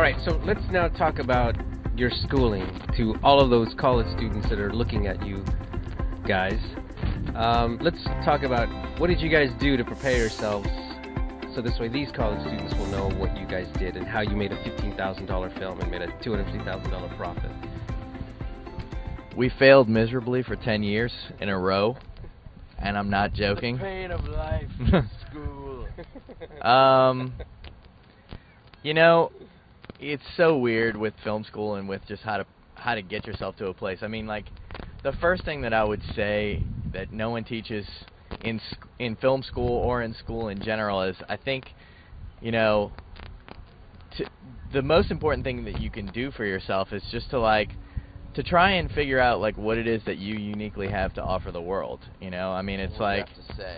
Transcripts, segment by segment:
All right, so let's now talk about your schooling to all of those college students that are looking at you guys. Let's talk about what did you guys do to prepare yourselves so this way these college students will know what you guys did and how you made a $15,000 film and made a $250,000 profit. We failed miserably for 10 years in a row, and I'm not joking. The pain of life in school. You know, it's so weird with film school and with just how to get yourself to a place. I mean, like, the first thing that I would say that no one teaches in film school or in school in general is, I think, you know, the most important thing that you can do for yourself is just to try and figure out like what it is that you uniquely have to offer the world. You know, I mean, it's like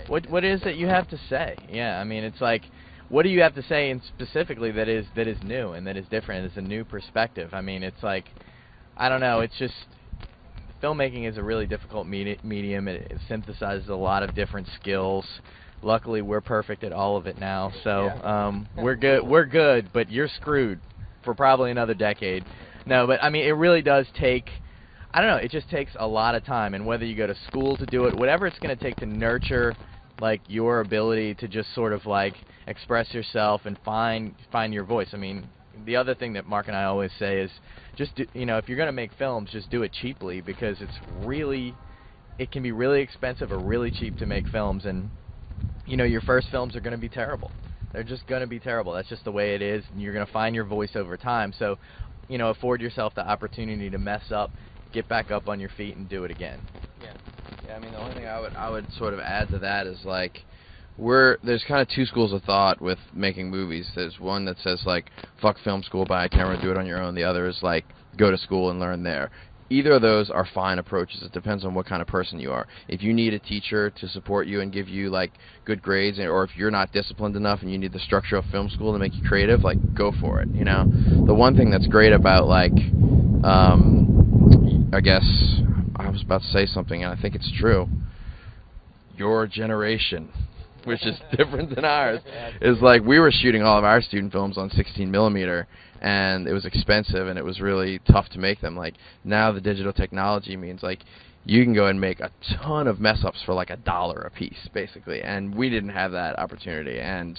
what is it you have to say? Yeah, I mean, it's like, what do you have to say and specifically that is new and that is different? It's a new perspective. I mean, it's like, I don't know. It's just, filmmaking is a really difficult medium. It synthesizes a lot of different skills. Luckily, we're perfect at all of it now, so we're good. We're good, but you're screwed for probably another decade. No, but I mean, it really does take, I don't know, it just takes a lot of time, and whether you go to school to do it, whatever it's going to take to nurture, like, your ability to just sort of, like, express yourself and find your voice. I mean, the other thing that Mark and I always say is, just do, you know, if you're going to make films, just do it cheaply, because it can be really expensive or really cheap to make films, and, you know, your first films are going to be terrible. They're just going to be terrible. That's just the way it is, and you're going to find your voice over time. So, you know, afford yourself the opportunity to mess up, get back up on your feet, and do it again. Yeah, I mean, the only thing I would sort of add to that is, like, there's kind of two schools of thought with making movies. There's one that says, like, fuck film school, buy a camera, do it on your own. The other is, like, go to school and learn there. Either of those are fine approaches. It depends on what kind of person you are. If you need a teacher to support you and give you, like, good grades, or if you're not disciplined enough and you need the structure of film school to make you creative, like, go for it, you know? The one thing that's great about, like, I guess I was about to say something, and I think it's true. Your generation, which is different than ours, is like, we were shooting all of our student films on 16mm, and it was expensive, and it was really tough to make them. Like, now the digital technology means, like, you can go and make a ton of mess-ups for like $1 a piece, basically, and we didn't have that opportunity, and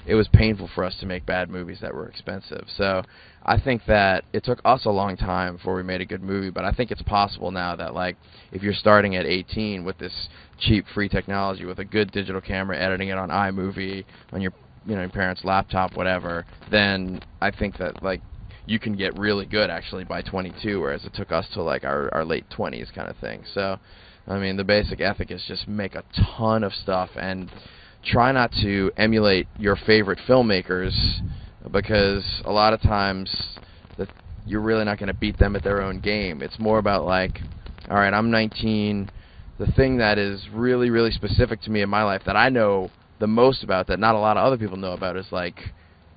it was painful for us to make bad movies that were expensive. So I think that it took us a long time before we made a good movie, but I think it's possible now that, like, if you're starting at 18 with this cheap free technology, with a good digital camera, editing it on iMovie, on your, you know, your parents' laptop, whatever, then I think that, like, you can get really good actually by 22, whereas it took us to, like, our late 20s kind of thing. So, I mean, the basic ethic is just make a ton of stuff and try not to emulate your favorite filmmakers, because a lot of times you're really not going to beat them at their own game. It's more about, like, all right, I'm 19. The thing that is really, really specific to me in my life that I know the most about, that not a lot of other people know about, is, like,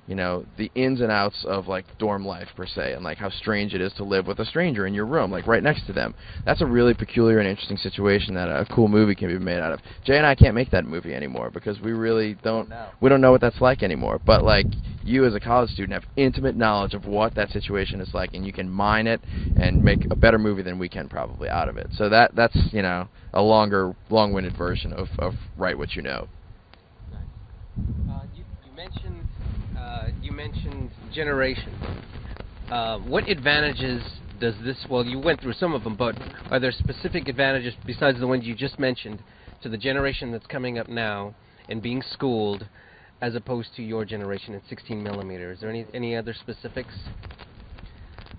you know, the ins and outs of, like, dorm life, per se, and, like, how strange it is to live with a stranger in your room, like, right next to them. That's a really peculiar and interesting situation that a cool movie can be made out of. Jay and I can't make that movie anymore because we really don't know what that's like anymore. But, like, you as a college student have intimate knowledge of what that situation is like, and you can mine it and make a better movie than we can probably out of it. So that's, you know, a long-winded version of write what you know. You mentioned generation. What advantages does this, well, you went through some of them, but are there specific advantages besides the ones you just mentioned to the generation that's coming up now and being schooled as opposed to your generation in 16mm? Is there any other specifics?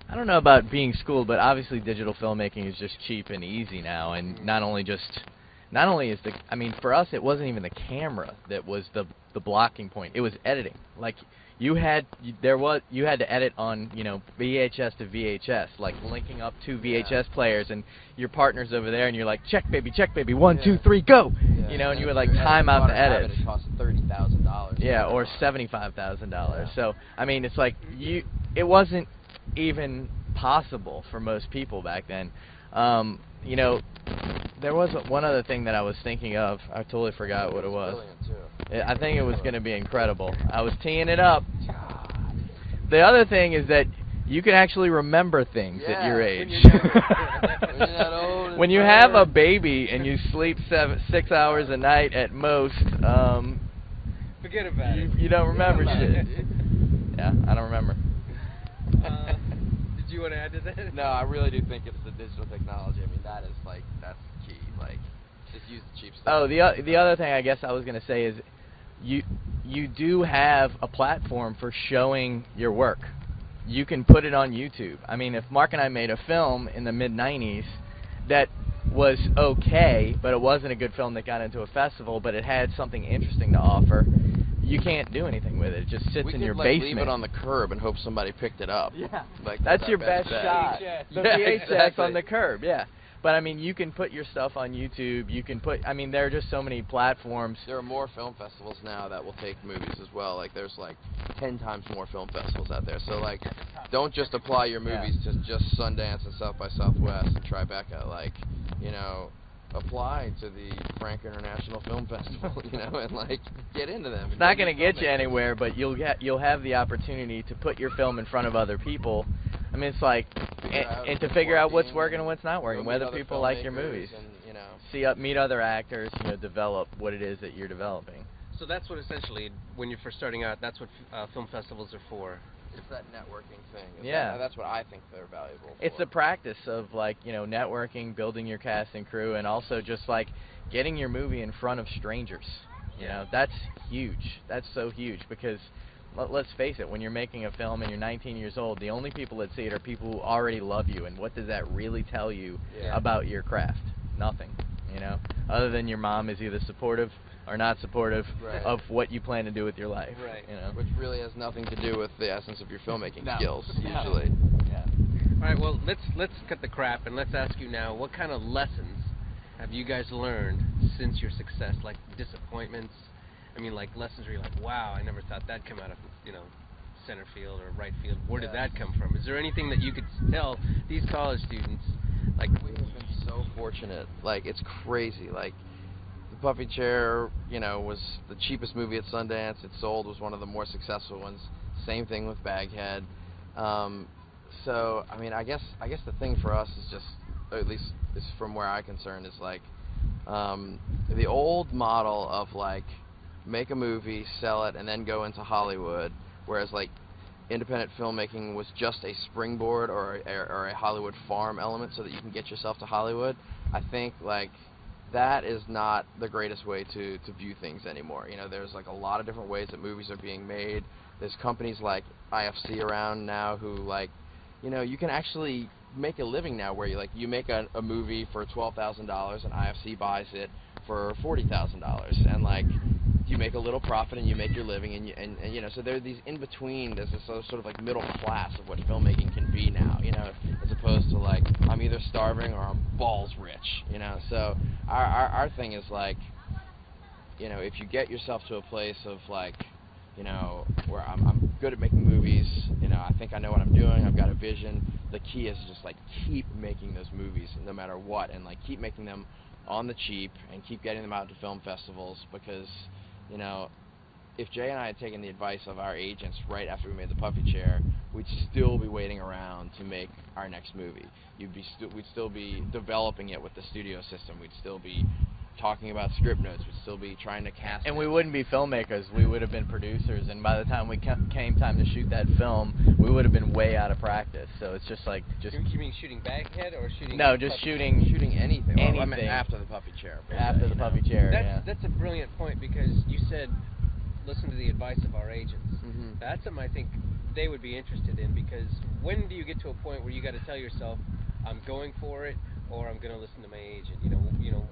I don't know about being schooled, but obviously digital filmmaking is just cheap and easy now, and not only is the, I mean, for us, it wasn't even the camera that was the blocking point. It was editing. Like, you had to edit on, you know, VHS to VHS, like linking up two VHS players, and your partner's over there, and you're like, check baby, 1, 2, 3, go, you know, and you would, like, time out the edits. It cost $30,000. Yeah, or $75,000. So, I mean, it's like, it wasn't even possible for most people back then. You know, there was one other thing that I was thinking of. I totally forgot what it was. I think it was going to be incredible. I was teeing it up. The other thing is that you can actually remember things at your age. When you have a baby and you sleep 6 hours a night at most, forget about it. You don't remember shit. Yeah, I don't remember. Did you want to add to that? No, I really do think it's the digital technology. I mean, that's key. Like, just use the cheap stuff. Oh, the other thing I guess I was going to say is you do have a platform for showing your work. You can put it on YouTube. I mean, if Mark and I made a film in the mid-90s that was okay, but it wasn't a good film that got into a festival, but it had something interesting to offer, you can't do anything with it. It just sits in your basement. Leave it on the curb and hope somebody picked it up. Yeah, like, that's your best shot. The VHS exactly. on the curb, yeah. But I mean, you can put your stuff on YouTube. You can put. I mean, there are just so many platforms. There are more film festivals now that will take movies as well. Like, there's like 10 times more film festivals out there. So like, don't just apply your movies to just Sundance and South by Southwest and Tribeca. Like, you know, apply to the Frank International Film Festival. You know, and like get into them. It's not going to get you anywhere, but you'll have the opportunity to put your film in front of other people. I mean, it's like, and to figure out what's working and what's not working, whether people like your movies. And, you know, meet other actors, you know, develop what it is that you're developing. So that's what essentially, when you're first starting out, that's what film festivals are for. It's that networking thing. That's what I think they're valuable for. It's the practice of, like, you know, networking, building your cast and crew, and also just, like, getting your movie in front of strangers. You know, that's huge. That's so huge because, let's face it, when you're making a film and you're 19 years old, the only people that see it are people who already love you, and what does that really tell you about your craft? Nothing, you know, other than your mom is either supportive or not supportive of what you plan to do with your life. Right. You know? Which really has nothing to do with the essence of your filmmaking skills, usually. Yeah. All right, well, let's cut the crap and let's ask you now, what kind of lessons have you guys learned since your success, like disappointments? I mean, like lessons where you're like, wow, I never thought that'd come out of, you know, center field or right field. Where did that come from? Is there anything that you could tell these college students? Like, we've been so fortunate. Like, it's crazy. Like, The Puffy Chair, you know, was the cheapest movie at Sundance. It sold, was one of the more successful ones. Same thing with Baghead. So, I mean, I guess the thing for us is just, or at least is from where I'm concerned, is like the old model of like, make a movie, sell it, and then go into Hollywood, whereas like independent filmmaking was just a springboard or a Hollywood farm element so that you can get yourself to Hollywood. I think like that is not the greatest way to view things anymore. You know, there's like a lot of different ways that movies are being made. There's companies like IFC around now who, like, you know, you can actually make a living now where you make a movie for $12,000 and IFC buys it for $40,000, and like you make a little profit and you make your living, and you know, so there are these in between. There's this sort of like middle class of what filmmaking can be now, you know, as opposed to like I'm either starving or I'm balls rich, you know. So our thing is like, you know, if you get yourself to a place of like, you know, where I'm good at making movies, you know, I think I know what I'm doing, I've got a vision. The key is just like keep making those movies no matter what, and like keep making them on the cheap and keep getting them out to film festivals, because, you know, if Jay and I had taken the advice of our agents right after we made The Puffy Chair, we'd still be waiting around to make our next movie. We'd still be developing it with the studio system. We'd still be talking about script notes. We'd still be trying to cast and it. we wouldn't be filmmakers. We would have been producers, and by the time we came time to shoot that film, we would have been way out of practice. So it's just like You mean shooting Baghead or shooting? No, just shooting anything. Anything. Well, I mean, after The Puffy Chair. After The Puffy Chair. That's a brilliant point, because you said listen to the advice of our agents. Mm-hmm. That's something I think they would be interested in, because when do you get to a point where you got to tell yourself, I'm going for it, or I'm going to listen to my agent? You know.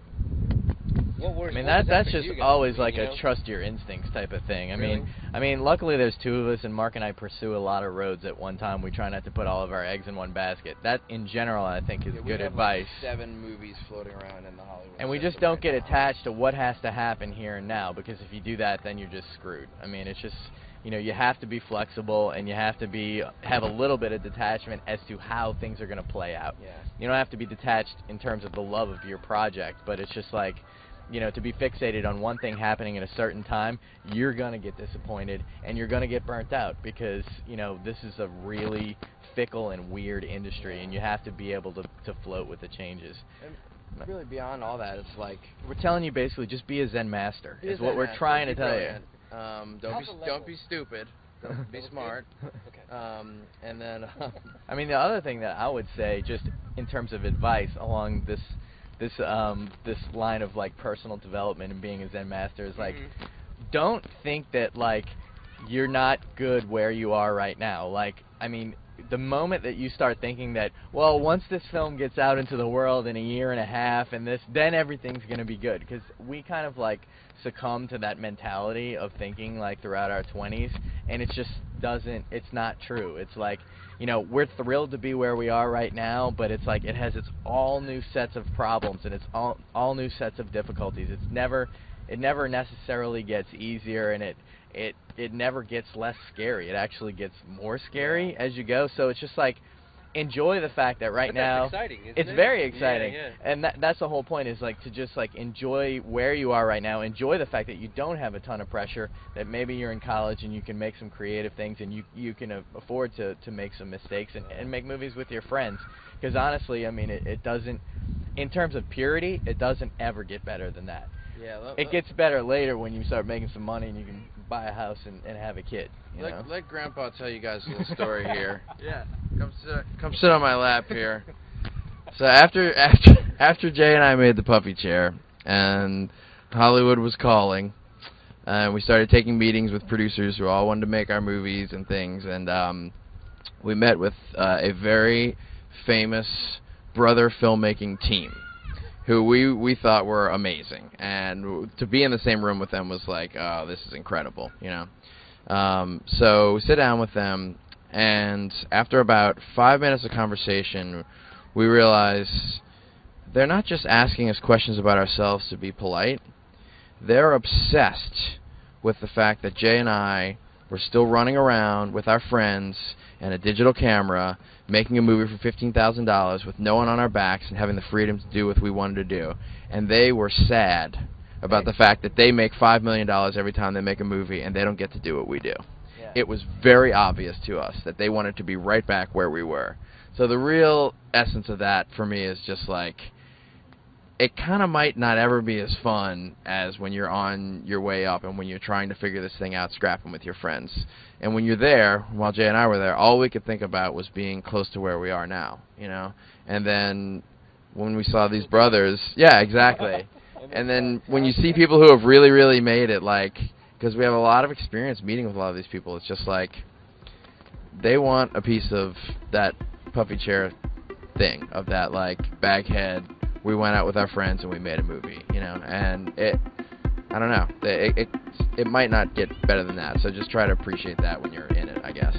What words, I mean, what that's for just you guys? always like you a know? trust your instincts type of thing. Really? I mean, luckily there's two of us, and Mark and I pursue a lot of roads at one time. We try not to put all of our eggs in one basket. That, in general, I think is good advice. We have like 7 movies floating around in the Hollywood. And we just don't get attached to what has to happen here and now, because if you do that, then you're just screwed. I mean, it's just, you know, you have to be flexible, and you have to have a little bit of detachment as to how things are going to play out. Yeah. You don't have to be detached in terms of the love of your project, but it's just like, to be fixated on one thing happening at a certain time, you're gonna get disappointed and you're gonna get burnt out, because this is a really fickle and weird industry, and you have to be able to float with the changes. And really beyond all that, it's like we're telling you basically just be a Zen master is what we're trying to tell you. Don't be stupid. Don't be smart. Okay. And then I mean, the other thing that I would say, just in terms of advice along this line of like personal development and being a Zen master, is like, don't think that like you're not good where you are right now. Like, I mean, the moment that you start thinking that, well, once this film gets out into the world in a year and a half and then everything's going to be good, because we kind of like succumb to that mentality of thinking like throughout our 20s, and it's not true. It's like, we're thrilled to be where we are right now, but it's like it has its all new sets of problems and it's all new sets of difficulties. It never necessarily gets easier, and it never gets less scary. It actually gets more scary as you go. So it's just like, enjoy the fact that right now that's exciting, isn't it's it? very exciting. Yeah. And that's the whole point, is like to just like enjoy where you are right now. Enjoy the fact that you don't have a ton of pressure, that maybe you're in college and you can make some creative things, and you can afford to make some mistakes and make movies with your friends. Because honestly, I mean, it doesn't, in terms of purity, it doesn't ever get better than that. yeah, It gets better later when you start making some money and you can buy a house and have a kid. let Grandpa tell you guys a little story here. Yeah. Come sit on my lap here. So after Jay and I made the puffy chair, and Hollywood was calling, and we started taking meetings with producers who all wanted to make our movies and things, and we met with a very famous brother filmmaking team, who we thought were amazing, and to be in the same room with them was like, oh, this is incredible, So we sit down with them, and after about 5 minutes of conversation, we realize they're not just asking us questions about ourselves to be polite. They're obsessed with the fact that Jay and I were still running around with our friends and a digital camera, making a movie for $15,000 with no one on our backs and having the freedom to do what we wanted to do. And they were sad about the fact that they make $5 million every time they make a movie and they don't get to do what we do. Yeah. It was very obvious to us that they wanted to be right back where we were. So the real essence of that for me is just like, it kind of might not ever be as fun as when you're on your way up and when you're trying to figure this thing out, scrapping with your friends. And when you're there, while Jay and I were there, all we could think about was being close to where we are now, And then when we saw these brothers, yeah, exactly. And then when you see people who have really, really made it, like, because we have a lot of experience meeting with a lot of these people, it's just like they want a piece of that puffy chair thing, of that, like, baghead, we went out with our friends and we made a movie, and I don't know, it might not get better than that, so just try to appreciate that when you're in it, I guess.